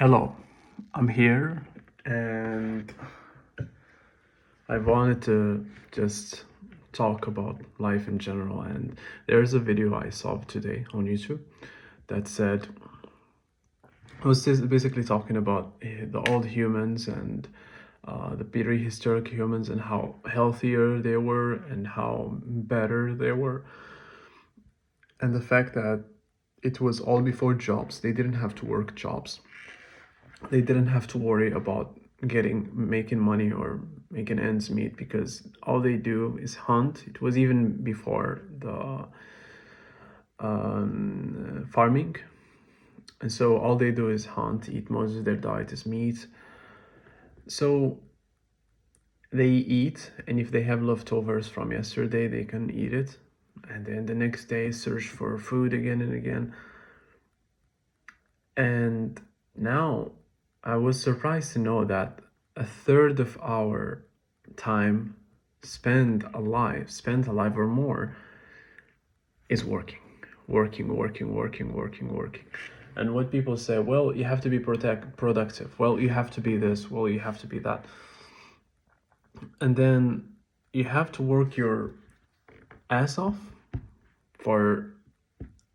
Hello, I'm here and I wanted to just talk about life in general. And there's a video I saw today on YouTube that said, it was just basically talking about the old humans and the prehistoric humans and how healthier they were and how better they were. And the fact that it was all before jobs, they didn't have to work jobs. They didn't have to worry about making money or making ends meet because all they do is hunt. It was even before the farming, and so all they do is hunt, eat. Most of their diet is meat, so they eat, and if they have leftovers from yesterday they can eat it, and then the next day search for food again and again. And now I was surprised to know that a third of our time spent alive or more, is working. And what people say, well, you have to be productive. Well, you have to be this. Well, you have to be that. And then you have to work your ass off for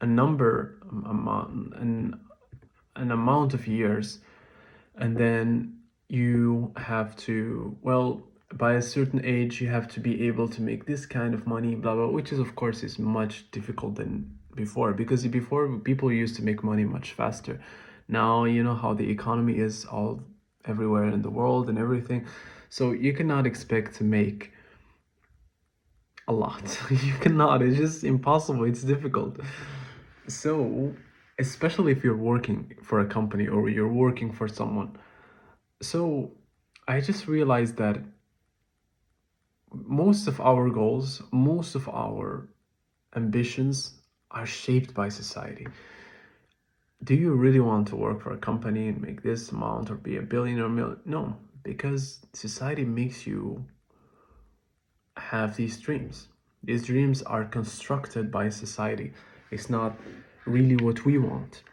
a number amount an amount of years, and then you have to, well, by a certain age you have to be able to make this kind of money, blah blah, which is of course is much difficult than before, because before people used to make money much faster. Now you know how the economy is all everywhere in the world and everything, so you cannot expect to make a lot. You cannot, it's just impossible, it's difficult. So especially if you're working for a company or you're working for someone. So I just realized that most of our goals, most of our ambitions are shaped by society. Do you really want to work for a company and make this amount or be a billionaire? No, because society makes you have these dreams. These dreams are constructed by society. It's not really what we want.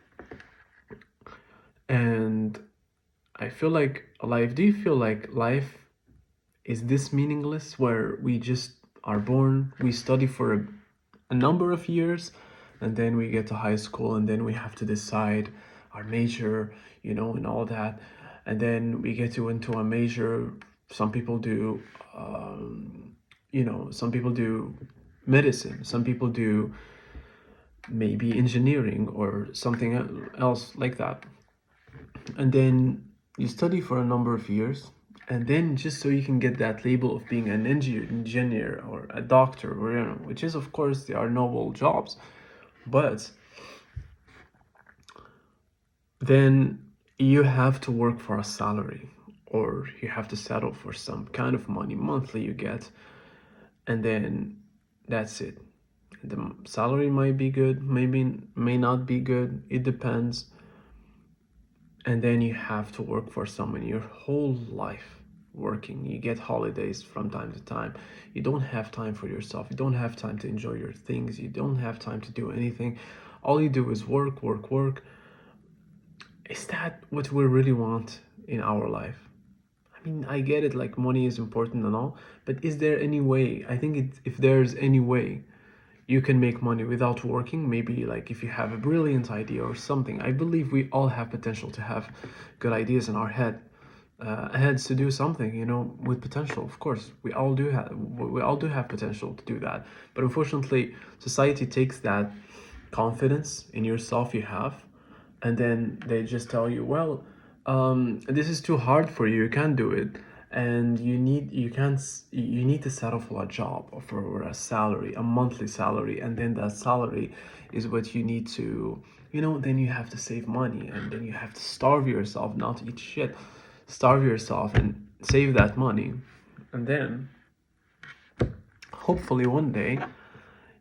And I feel like life, do you feel like life is this meaningless, where we just are born, we study for a number of years, and then we get to high school, and then we have to decide our major, and all that, and then we get to into a major. Some people do, some people do medicine, some people do maybe engineering or something else like that, and then you study for a number of years, and then just so you can get that label of being an engineer or a doctor, or which is of course they are noble jobs, but then you have to work for a salary, or you have to settle for some kind of money monthly you get, and then that's it. The salary might be good, maybe may not be good, it depends. And then you have to work for someone your whole life, working. You get holidays from time to time. You don't have time for yourself. You don't have time to enjoy your things. You don't have time to do anything. All you do is work. Is that what we really want in our life? I mean, I get it, like money is important and all, but is there any way? I think if there's any way you can make money without working, maybe like if you have a brilliant idea or something. I believe we all have potential to have good ideas in our heads to do something, with potential. Of course we all do have potential to do that, but unfortunately society takes that confidence in yourself you have, and then they just tell you, well, this is too hard for you, you can't do it, and you need to settle for a job or for a salary, a monthly salary, and then that salary is what you need to, then you have to save money, and then you have to starve yourself, not eat shit, starve yourself and save that money, and then hopefully one day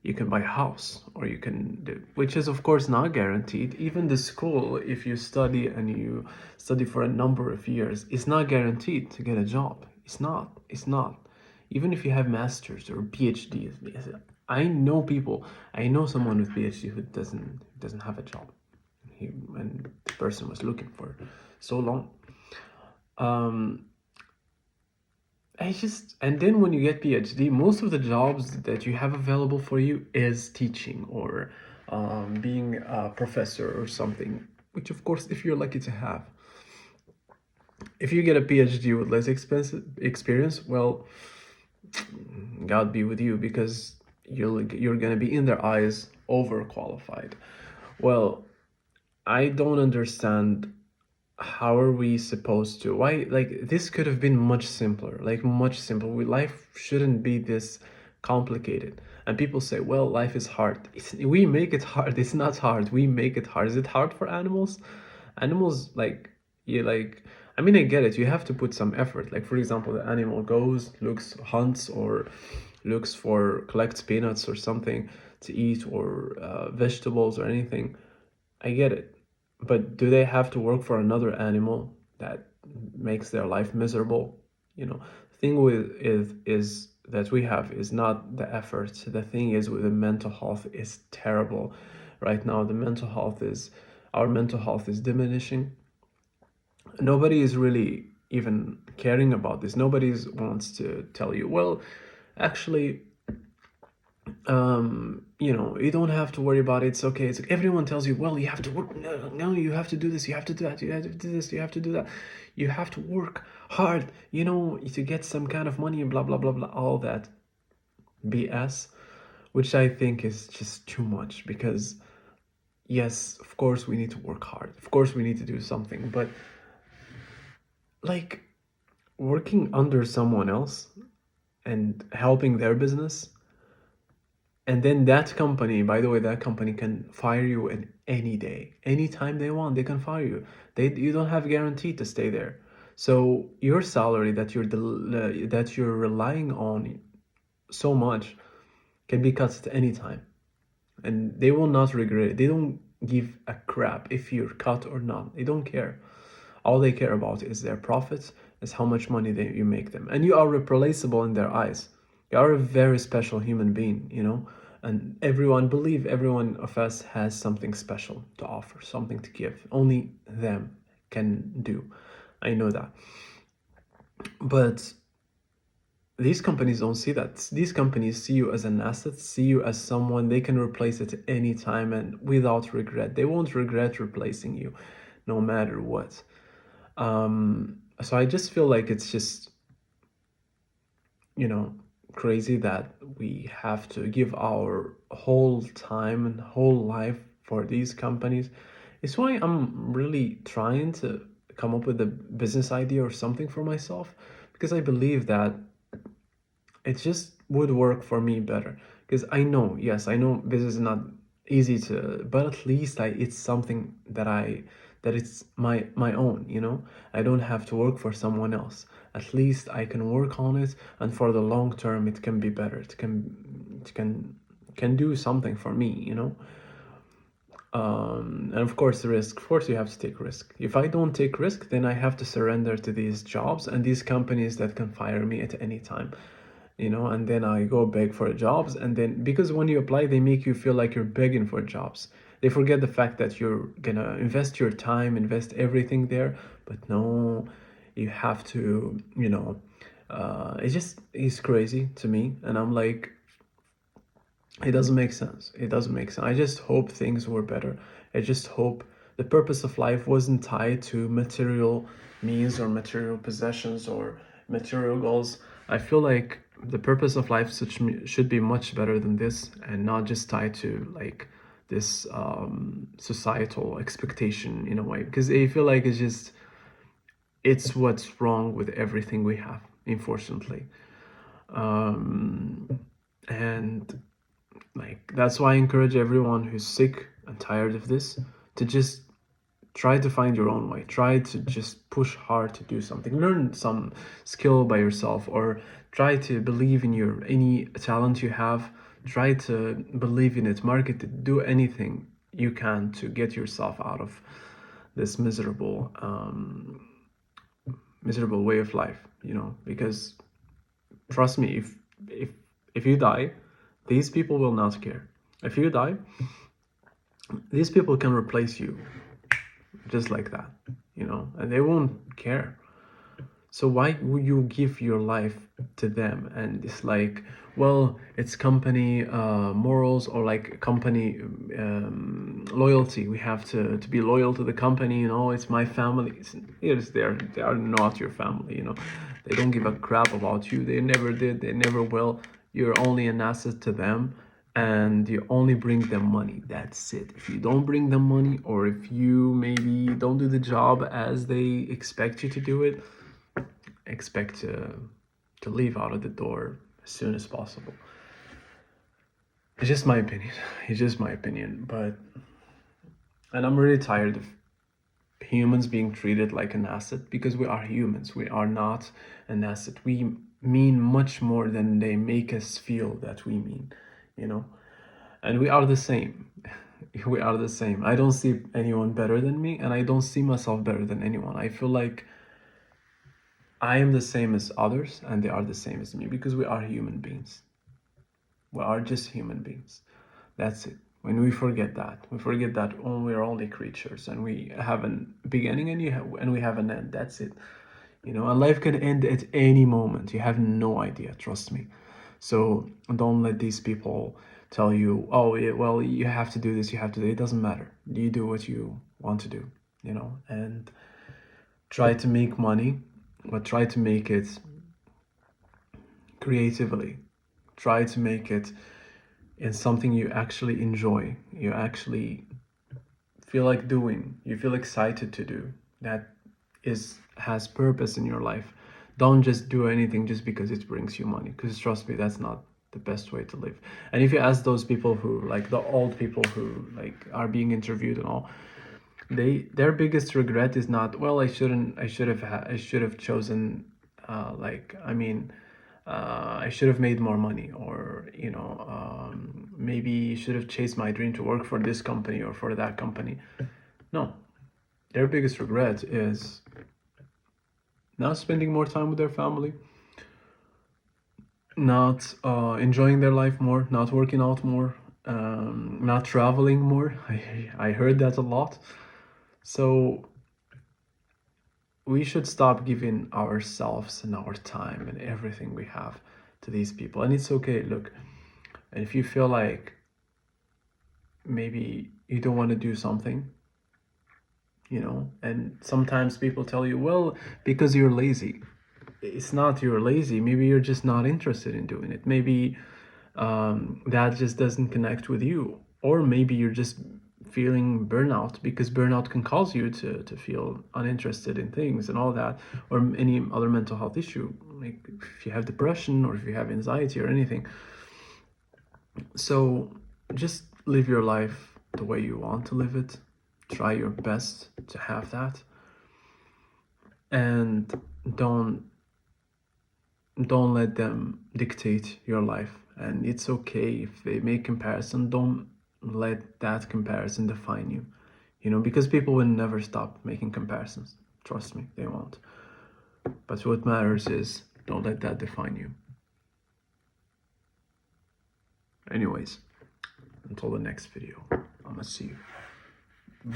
you can buy a house, or you can do, which is of course not guaranteed. Even the school, if you study and you study for a number of years, it's not guaranteed to get a job. It's not even if you have masters or PhDs. I know someone with PhD who doesn't have a job. and the person was looking for so long. um and then when you get PhD, most of the jobs that you have available for you is teaching or being a professor or something, which of course, if you're lucky to have. If you get a PhD with less expensive experience, well, God be with you, because you're gonna be in their eyes overqualified. Well, I don't understand, how are we supposed to, why, like, this could have been much simpler, like much simpler. Life shouldn't be this complicated. And people say, well, life is hard. We make it hard. It's not hard, we make it hard. Is it hard for animals? Animals, like, you like, I mean, I get it, you have to put some effort. Like, for example, the animal goes, looks, hunts, or looks for, collects peanuts or something to eat, or vegetables or anything. I get it. But do they have to work for another animal that makes their life miserable? The thing with is that we have is not the effort. The thing is, with the mental health is terrible. Right now, our mental health is diminishing. Nobody is really even caring about this. Nobody wants to tell you, well, actually, you don't have to worry about it. It's okay. It's like everyone tells you, well, you have to work. No, no, you have to do this. You have to do that. You have to do this. You have to do that. You have to work hard, to get some kind of money and blah, blah, blah, blah. All that BS, which I think is just too much, because yes, of course we need to work hard. Of course we need to do something, but like, working under someone else and helping their business. And then that company, by the way, that company can fire you in any day, anytime they want. They can fire you. You don't have guarantee to stay there. So your salary that you're relying on so much can be cut at any time, and they will not regret it. They don't give a crap if you're cut or not. They don't care. All they care about is their profits, is how much money you make them, and you are replaceable in their eyes. You are a very special human being. And everyone of us has something special to offer, something to give. Only them can do. I know that. But these companies don't see that. These companies see you as an asset, see you as someone they can replace at any time and without regret. They won't regret replacing you, no matter what. So I just feel like it's just, crazy that we have to give our whole time and whole life for these companies. It's why I'm really trying to come up with a business idea or something for myself, because I believe that it just would work for me better. Because yes, I know business is not easy to, but at least it's something that it's my own. I don't have to work for someone else. At least I can work on it, and for the long term it can be better. It can do something for me. And of course, risk. Of course, you have to take risk. If I don't take risk, then I have to surrender to these jobs and these companies that can fire me at any time. And then I go beg for jobs, and then, because when you apply, they make you feel like you're begging for jobs. They forget the fact that you're gonna invest your time, invest everything there. But no, you have to, it's crazy to me, and I'm like, it doesn't make sense. It doesn't make sense. I just hope things were better. I just hope the purpose of life wasn't tied to material means or material possessions or material goals. I feel like the purpose of life should be much better than this, and not just tied to like this societal expectation in a way, because I feel like it's what's wrong with everything we have, unfortunately. And like, that's why I encourage everyone who's sick and tired of this to just try to find your own way. Try to just push hard to do something. Learn some skill by yourself, or try to believe in any talent you have. Try to believe in it, market it, do anything you can to get yourself out of this miserable way of life, because trust me, if you die, these people will not care. If you die, these people can replace you just like that, you know, and they won't care. So why would you give your life to them? And it's like, well, it's company morals, or like company loyalty. We have to be loyal to the company. You know, it's my family. They are not your family. You know, they don't give a crap about you. They never did. They never will. You're only an asset to them, and you only bring them money. That's it. If you don't bring them money, or if you maybe don't do the job as they expect you to do it, expect to leave out of the door as soon as possible. It's just my opinion. It's just my opinion. And I'm really tired of humans being treated like an asset, because we are humans. We are not an asset. We mean much more than they make us feel that we mean, you know? And we are the same. We are the same. I don't see anyone better than me, and I don't see myself better than anyone. I feel like I am the same as others, and they are the same as me, because we are human beings. We are just human beings. That's it. When we forget that, we're only creatures, and we have a beginning and we have an end. That's it. You know, and life can end at any moment. You have no idea. Trust me. So don't let these people tell you, oh, yeah, well, you have to do this, you have to do it. It doesn't matter. You do what you want to do, you know, and try to make money, but try to make it creatively. Try to make it in something you actually enjoy, you actually feel like doing, you feel excited to do, that has purpose in your life. Don't just do anything just because it brings you money, because trust me, that's not the best way to live. And if you ask those people who, like the old people who like are being interviewed and all, their biggest regret is not, well, I should have chosen I should have made more money, or maybe should have chased my dream to work for this company or for that company. No, their biggest regret is not spending more time with their family, not enjoying their life more, not working out more, not traveling more. I heard that a lot. So we should stop giving ourselves and our time and everything we have to these people. And it's okay, look, and if you feel like maybe you don't want to do something, and sometimes people tell you, well, because you're lazy. It's not you're lazy, maybe you're just not interested in doing it. Maybe that just doesn't connect with you, or maybe you're just feeling burnout, because burnout can cause you to feel uninterested in things and all that, or any other mental health issue, like if you have depression or if you have anxiety or anything. So just live your life the way you want to live it. Try your best to have that, and don't let them dictate your life. And it's okay if they make comparison. Don't let that comparison define you, because people will never stop making comparisons. Trust me, they won't. But what matters is, don't let that define you. Anyways, until the next video, I'm gonna see you.